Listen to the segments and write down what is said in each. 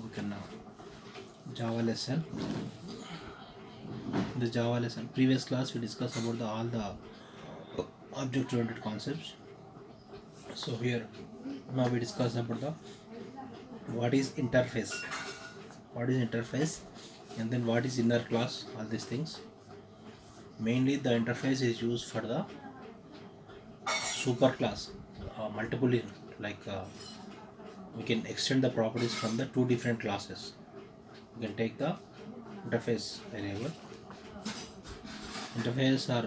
we can Java lesson. The Java lesson. Previous class we discussed about all the object-oriented concepts. So here now we discuss about the what is interface, and then what is inner class. All these things. Mainly the interface is used for the super class, multiple we can extend the properties from the two different classes. We can take the interface variable. Interface are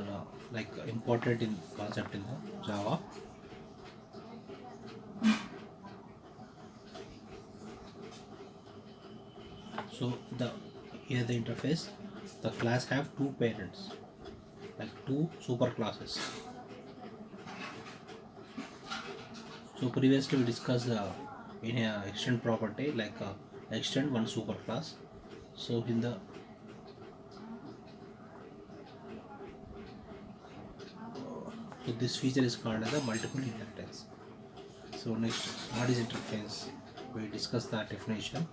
important in concept in the Java. So here the interface, the class have two parents, like two super classes. So previously we discussed in a extend property extend one super class. So in the so this feature is called as a multiple inheritance. So next, what is interface? We discuss that definition.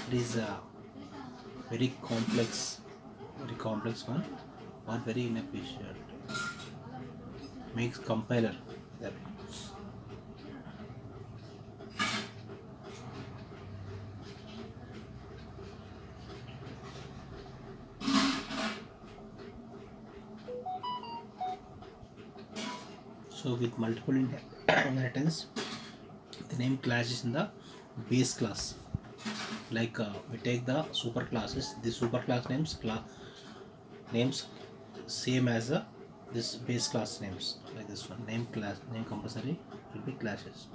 It is a very complex one, or very inefficient. Makes compiler that. So with multiple inheritance, the name clashes in the base class. We take the super classes. The super class names same as this base class names, like this one. Name compulsory will be clashes.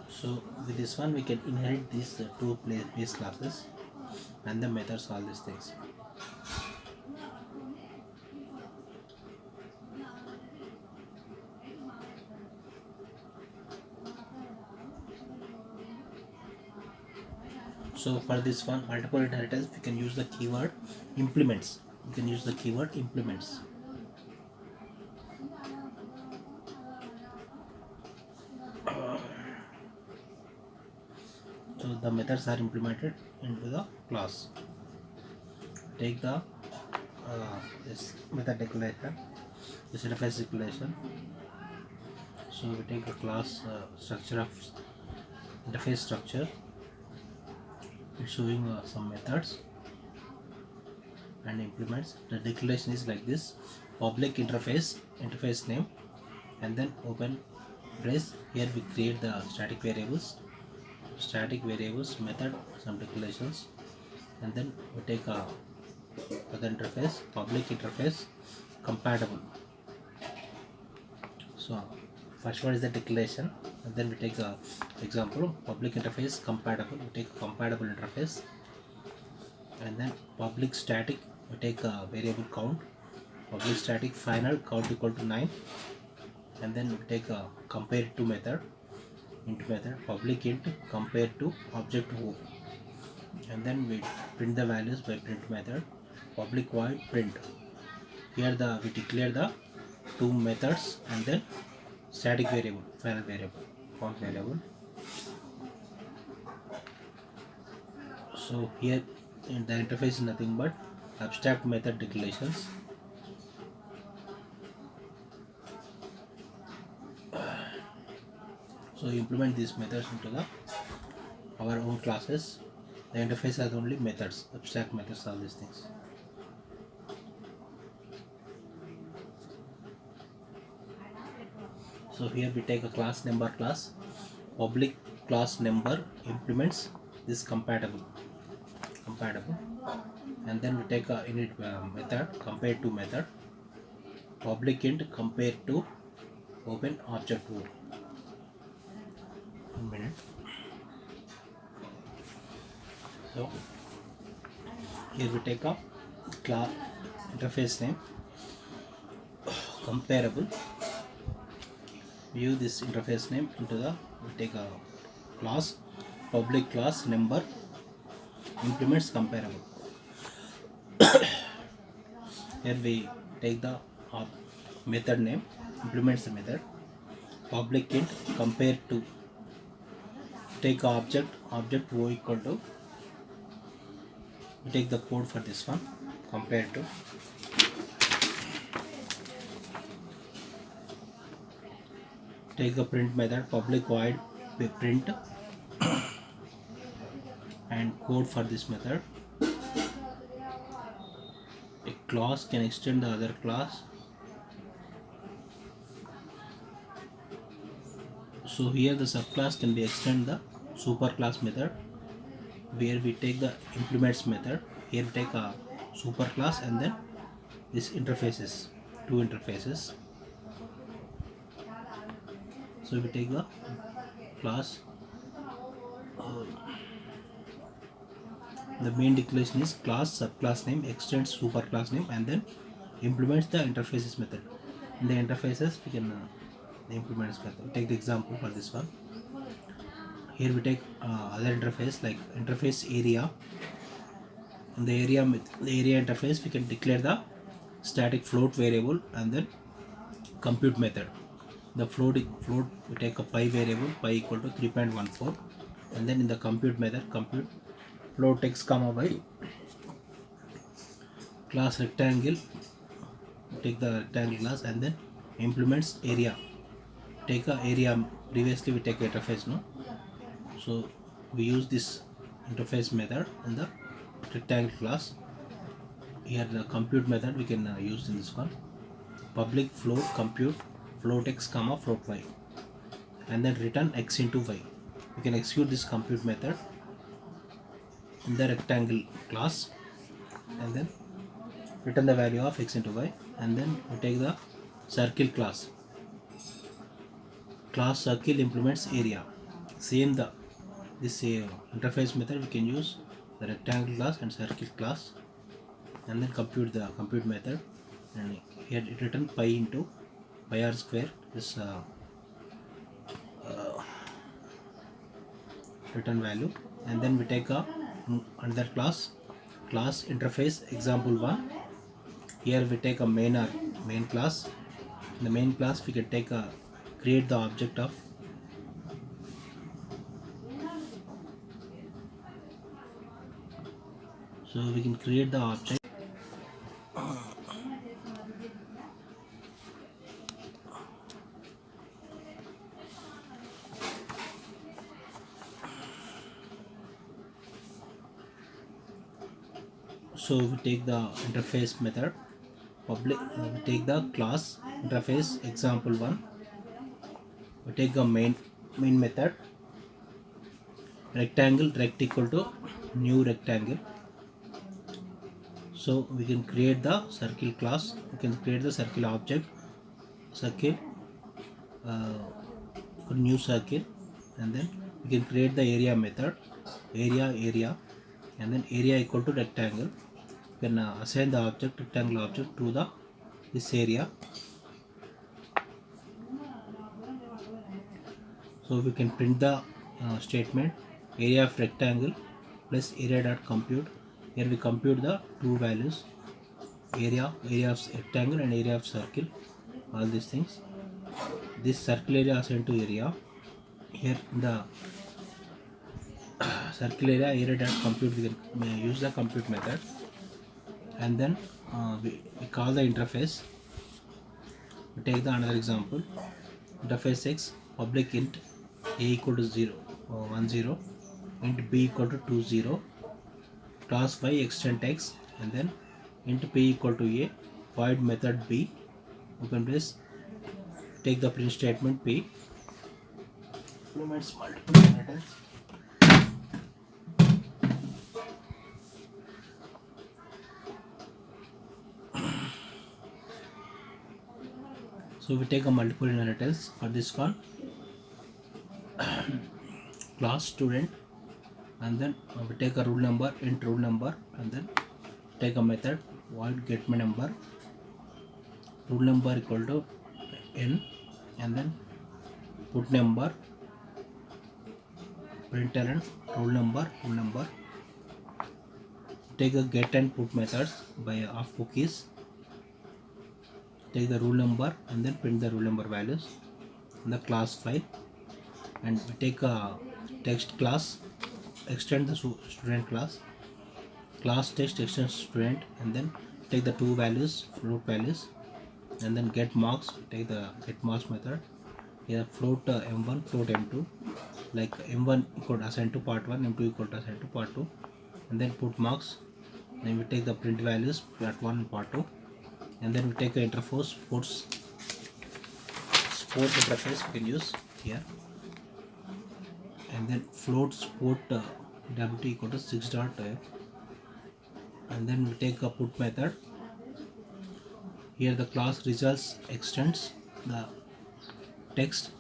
So with this one we can inherit these two base classes and the methods, all these things. So for this one, multiple inheritance, we can use the keyword implements. So the methods are implemented into the class. Take the this method declaration, this interface declaration. So we take a class structure of interface structure. It's showing some methods and implements. The declaration is like this: public interface name, and then open brace. Here we create the static variables method, some declarations, and then we take a other interface, public interface compatible. So first one is the declaration, and then we take the example public interface compatible. We take a compatible interface, and then public static, we take a variable count, public static final count equal to 9, and then we take a compare to method, int method, public int compare to object o, and then we print the values by print method, public void print. Here we declare the two methods and then static variable, final variable, count variable. So here in the interface is nothing but abstract method declarations. So implement these methods into our own classes. The interface has only methods, abstract methods, all these things. So here we take a class number class, public class number implements this compatible, and then we take a init method compare to method, public int compare to open object o. 1 minute. So here we take a class interface name comparable. We use this interface name into we take a class public class number implements comparable. Here we take the method name, implements the method, public int compare to, take object o equal to, we take the code for this one, compare to, take the print method, public void print, and code for this method. A class can extend the other class. So here the subclass can be extend the superclass method, where we take the implements method. Here we take a superclass and then this interfaces, two interfaces. So we take the class. The main declaration is class subclass name extends superclass name and then implements the interfaces method. In the interfaces we can implements method. Take the example for this one. Here we take other interface like interface area. In the area interface we can declare the static float variable and then compute method. The float we take a pi variable, pi equal to 3.14, and then in the compute method compute float x comma y, class rectangle, take the rectangle class and then implements area, take a area. Previously we take interface, no, so we use this interface method in the rectangle class. Here the compute method we can use in this one, public float compute float x comma float y, and then return x into y. We can execute this compute method in the rectangle class and then return the value of x into y, and then we take the circle class circle implements area. Same this interface method we can use the rectangle class and circle class and then compute the compute method, and here it return pi into pi r square, this return value, and then we take a another class interface example 1. Here we take a main class. In the main class we can take a create the object of so we can create the object. So we take the interface method public, we take the class interface example 1, we take a main method rectangle rect equal to new rectangle. So we can create the circle class, we can create the circle object, circle new circle, and then we can create the area method, area, and then area equal to rectangle. We can assign the object rectangle object to this area. So we can print the statement area of rectangle plus area dot compute. Here we compute the two values, area of rectangle and area of circle, all these things. This circle area assigned to area. Here the circle area dot compute, we can use the compute method, and then we call the interface. We take the another example, interface x public int a equal to 0 10, int b equal to 20, class y extend x, and then int p equal to a, void method b, open brace, take the print statement p, implements multiple inheritance. So we take a multiple inheritance for this one, class student, and then we take a roll number, int roll number, and then take a method void get my number, roll number equal to n, and then put number, println roll number, take a get and put methods by of cookies, take the rule number and then print the rule number values in the class file, and we take a text class, extend the student class text extend student, and then take the two values float values, and then get marks, take the get marks method. Here float m1 float m2, like m1 equal to assign to part 1, m2 equal to assign to part 2, and then put marks. Then we take the print values part 1 and part 2, and then we take the interface sport interface we can use here, and then float sport wt equal to 6 dot and then we take a put method. Here the class results extends the text,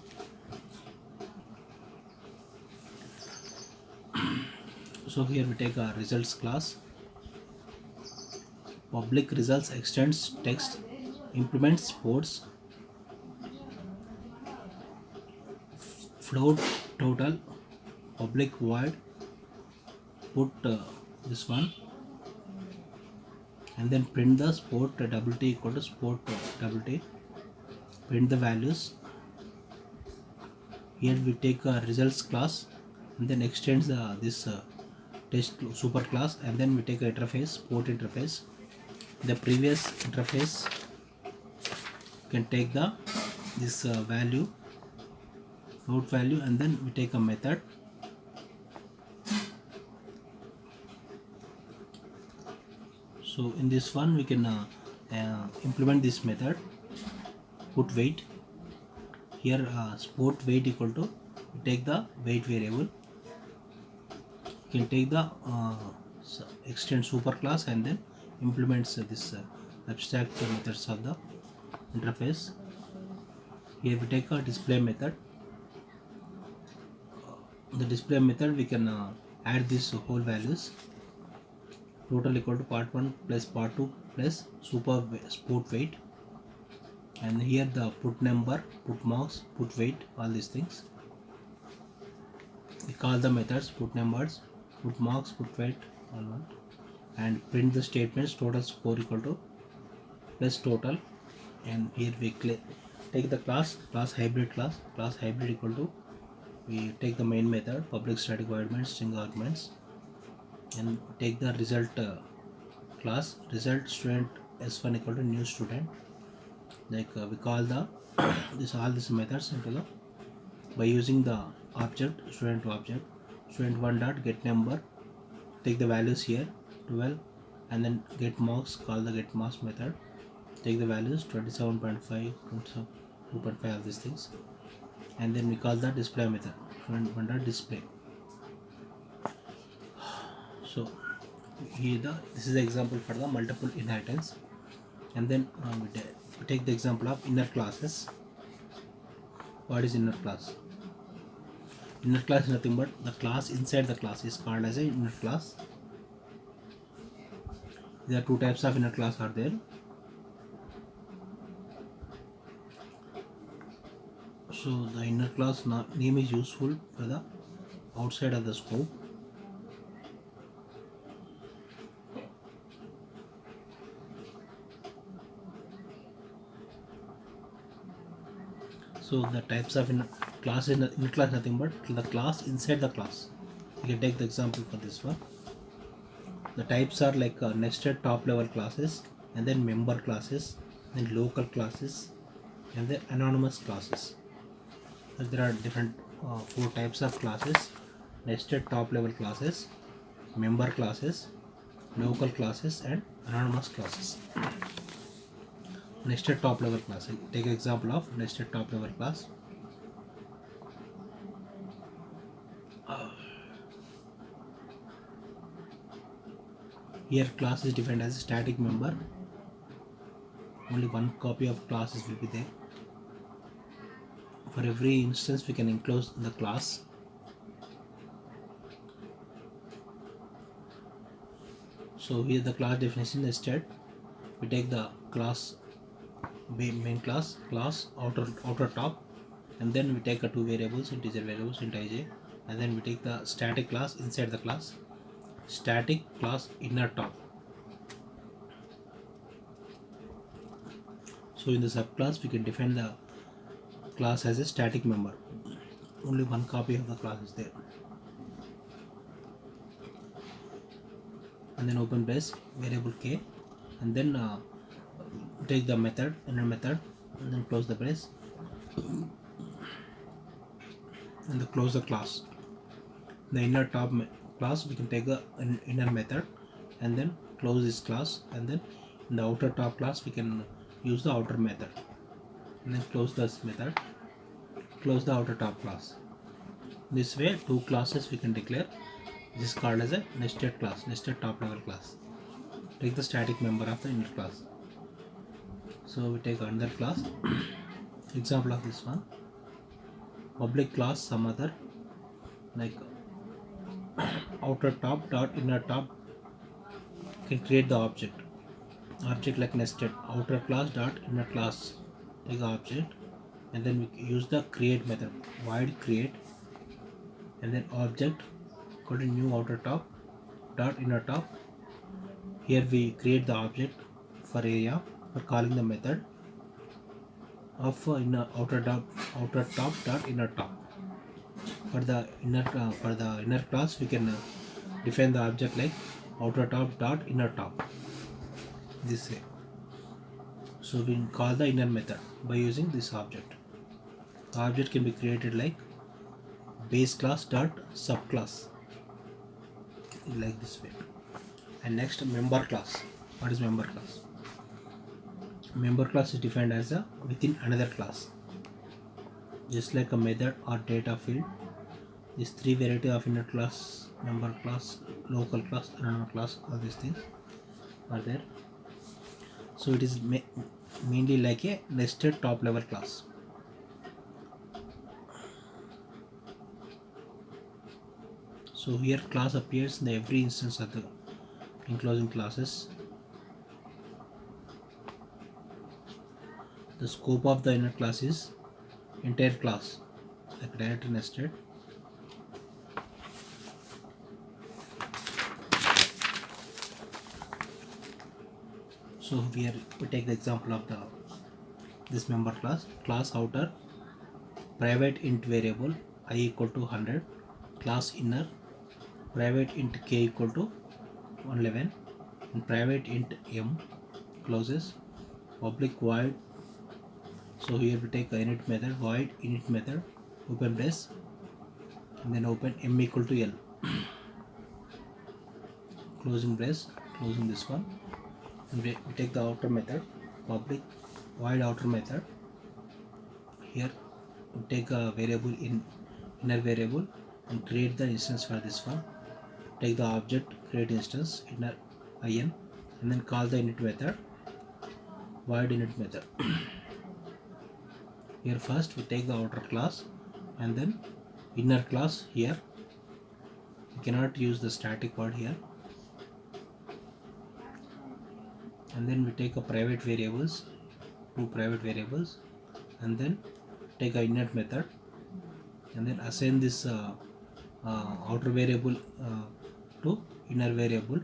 so here we take a results class, public results extends text, implements sports, float total, public void put this one, and then print the sport wt equal to sport wt, print the values. Here we take a results class and then extends this test super class, and then we take a interface sport interface. The previous interface can take the this value float value, and then we take a method. So in this one we can implement this method put weight. Here sport weight equal to, we take the weight variable, you can take the extend super class and then implements this abstract methods of the interface. Here we take a display method. The display method we can add these whole values, total equal to part 1 plus part 2 plus super sport weight, and here the put number, put marks, put weight, all these things. We call the methods put numbers, put marks, put weight, all one, and print the statements total score equal to plus total. And here we take the class hybrid equal to, we take the main method public static void main string arguments, and take the result class result student s1 equal to new student, like we call the all these methods into the by using the object student student1 dot get number, take the values here 12, and then get marks, call the get marks method, take the values 27.5 22.5 of these things, and then we call the display method student1 dot display. So here this is the example for the multiple inheritance, and then we take the example of inner classes. What is inner class? Inner class is nothing but the class inside the class is called as a inner class. There are two types of inner class are there. So the inner class name is useful for the outside of the scope. So the types of inner class nothing but the class inside the class. You can take the example for this one. The types are like nested top level classes, and then member classes, then local classes, and then anonymous classes. So there are different 4 types of classes: nested top level classes, member classes, local classes, and anonymous classes. Nested top level class, take an example of nested top level class. Here class is defined as a static member. Only one copy of classes will be there. For every instance we can enclose the class. So here the class definition nested. We take the class main class outer top, and then we take a 2 variables, integer variables int ij, and then we take the static class inside the class. static class inner top. So in the subclass we can define the class as a static member. Only one copy of the class is there. And then open brace variable k, and then take the method, inner method, and then close the brace, and then close the class. The inner top class we can take the inner method and then close this class, and then in the outer top class we can use the outer method and then close this method, close the outer top class. This way two classes we can declare. This is called as a nested class, nested top level class. Take the static member of the inner class. So we take another class. Example of this one: public class some other, like outer top dot inner top. Can create the object like nested outer class dot inner class. Take the object, and then we use the create method, void create, and then object equal to new outer top dot inner top. Here we create the object for area for calling the method of inner outer top dot inner top. For the inner class we can define the object like outer top dot inner top, this way. So we can call the inner method by using this object. The object can be created like base class dot subclass, like this way. And next, member class. What is member class? Member class is defined as a within another class, just like a method or data field. These three variety of inner class, member class, local class, another class, all these things are there. So it is mainly like a nested top level class. So here class appears in every instance of the enclosing classes. The scope of the inner class is entire class, like directly nested. So here we take the example of this member class outer private int variable I equal to 100, class inner private int k equal to 111, and private int m closes, public void. So here we take a init method, void init method, open brace, and then open m equal to l, closing brace, closing this one, and we take the outer method, public void outer method. Here we take a variable inner variable and create the instance for this one. Take the object, create instance inner in, and then call the init method, void init method. Here first we take the outer class and then inner class. Here we cannot use the static word here, and then we take a private variables, two private variables, and then take a inner method, and then assign this outer variable to inner variable,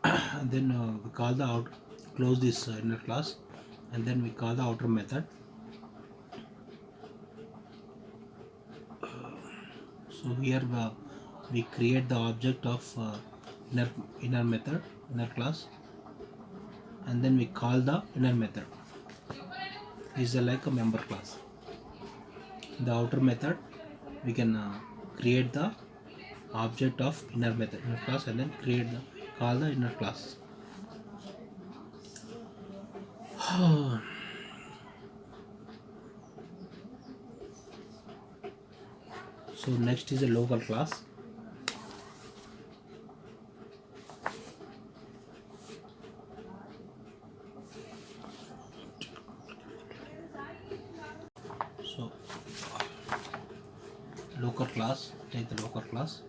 and then we call the close this inner class, and then we call the outer method. So here we create the object of inner method, inner class, and then we call the inner method. This is like a member class. The outer method we can create the object of inner method, inner class, and then call the inner class. So next is a local class. So local class, take the local class.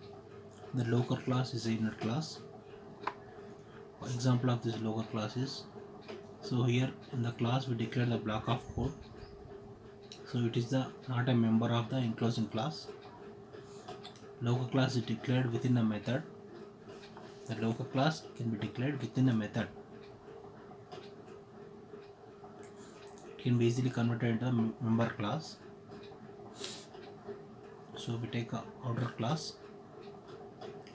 The local class is the inner class. Example of this local class is, so here in the class we declare the block of code. So it is not a member of the enclosing class. Local class is declared within a method. The local class can be declared within a method. It can be easily converted into a member class. So we take a outer class,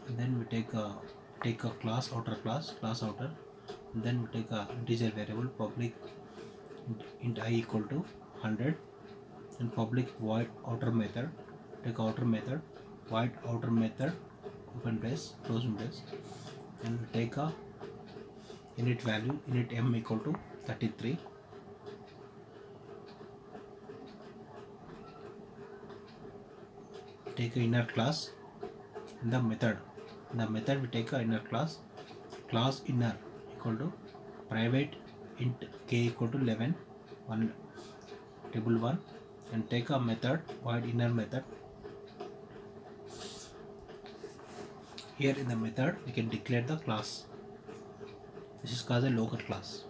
and then we take a class outer, and then we take a integer variable public int I equal to 100, and public void outer method. Take outer method, void outer method, open brace, closing brace, and we take a init value, init m equal to 33. Take a inner class in the method. In the method we take a inner class inner equal to private int k equal to 11 1 table 1, and take a method void inner method. Here in the method we can declare the class. This is called a local class.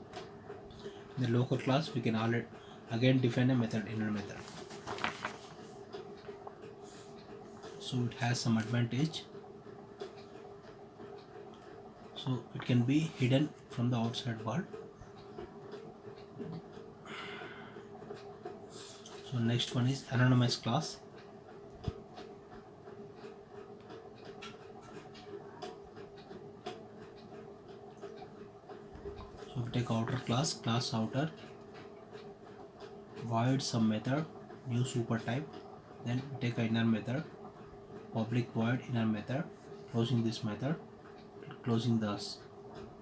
In the local class we can again define a method, inner method. So it has some advantage. So it can be hidden from the outside world. So next one is anonymous class. So we take outer class outer, void some method, new super type, then we take a inner method, public void inner method, closing this method, closing the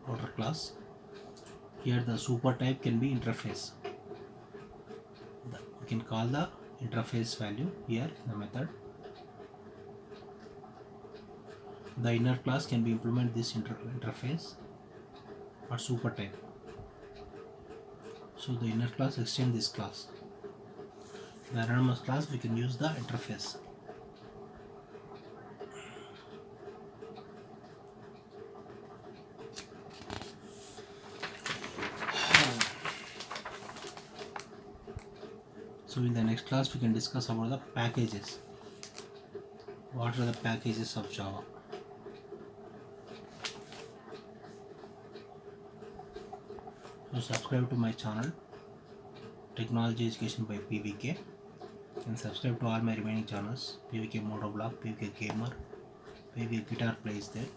outer class. Here the super type can be interface. We can call the interface value here in the method. The inner class can be implement this interface or super type. So the inner class extend this class. The anonymous class we can use the interface. So in the next class we can discuss about the packages. What are the packages of Java? So subscribe to my channel Technology Education by PVK, and subscribe to all my remaining channels: PVK Motovlog, PVK Gamer, PVK Guitar Plays there.